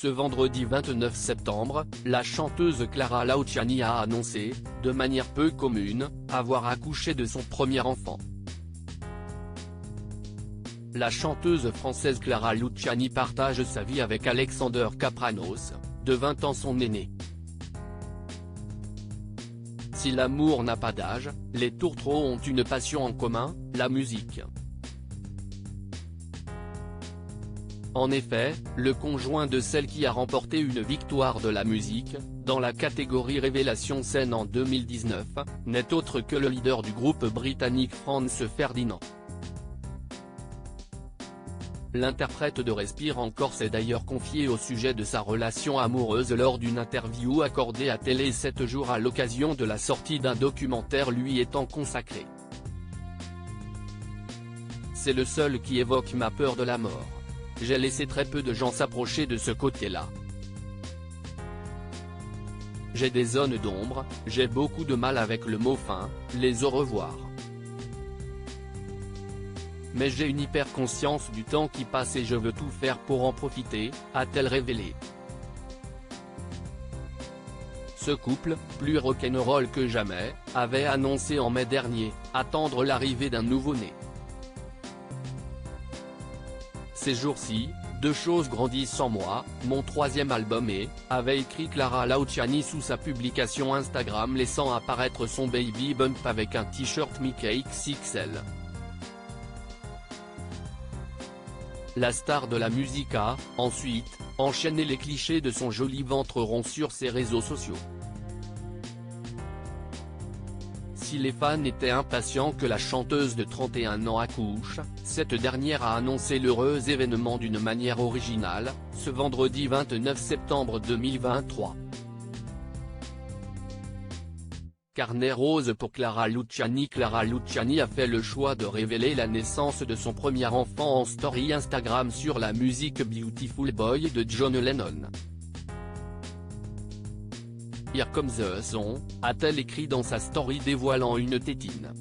Ce vendredi 29 septembre, la chanteuse Clara Luciani a annoncé, de manière peu commune, avoir accouché de son premier enfant. La chanteuse française Clara Luciani partage sa vie avec Alexander Kapranos, de 20 ans son aîné. Si l'amour n'a pas d'âge, les tourtereaux ont une passion en commun, la musique. En effet, le conjoint de celle qui a remporté une victoire de la musique, dans la catégorie Révélation scène en 2019, n'est autre que le leader du groupe britannique Franz Ferdinand. L'interprète de Respire encore s'est d'ailleurs confié au sujet de sa relation amoureuse lors d'une interview accordée à Télé 7 jours à l'occasion de la sortie d'un documentaire lui étant consacré. C'est le seul qui évoque ma peur de la mort. J'ai laissé très peu de gens s'approcher de ce côté-là. J'ai des zones d'ombre, j'ai beaucoup de mal avec le mot fin, les au revoir. Mais j'ai une hyper conscience du temps qui passe et je veux tout faire pour en profiter, a-t-elle révélé. Ce couple, plus rock'n'roll que jamais, avait annoncé en mai dernier, attendre l'arrivée d'un nouveau-né. Ces jours-ci, deux choses grandissent en moi, mon troisième album est, avait écrit Clara Luciani sous sa publication Instagram laissant apparaître son baby bump avec un t-shirt Mickey XXL. La star de la musique a, ensuite, enchaîné les clichés de son joli ventre rond sur ses réseaux sociaux. Si les fans étaient impatients que la chanteuse de 31 ans accouche, cette dernière a annoncé l'heureux événement d'une manière originale, ce vendredi 29 septembre 2023. Carnet rose pour Clara Luciani. Clara Luciani a fait le choix de révéler la naissance de son premier enfant en story Instagram sur la musique Beautiful Boy de John Lennon. Here comes the sun, a-t-elle écrit dans sa story dévoilant une tétine.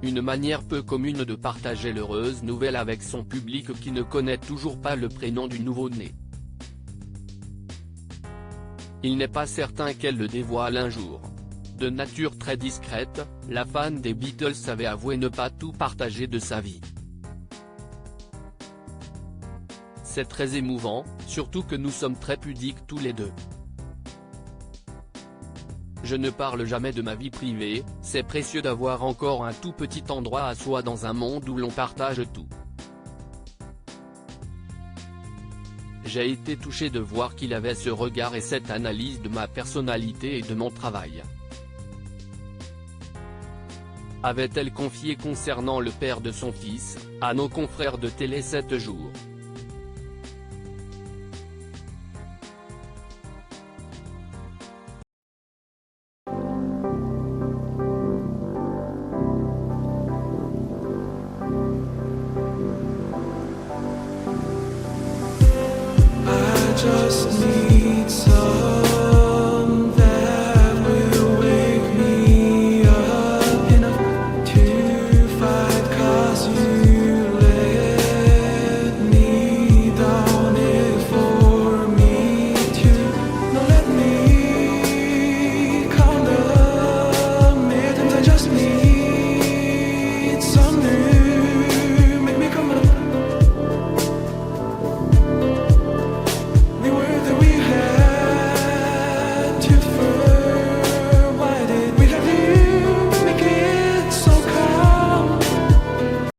Une manière peu commune de partager l'heureuse nouvelle avec son public qui ne connaît toujours pas le prénom du nouveau-né. Il n'est pas certain qu'elle le dévoile un jour. De nature très discrète, la fan des Beatles avait avoué ne pas tout partager de sa vie. C'est très émouvant, surtout que nous sommes très pudiques tous les deux. Je ne parle jamais de ma vie privée, c'est précieux d'avoir encore un tout petit endroit à soi dans un monde où l'on partage tout. J'ai été touché de voir qu'il avait ce regard et cette analyse de ma personnalité et de mon travail. Avait-elle confié concernant le père de son fils, à nos confrères de Télé 7 jours.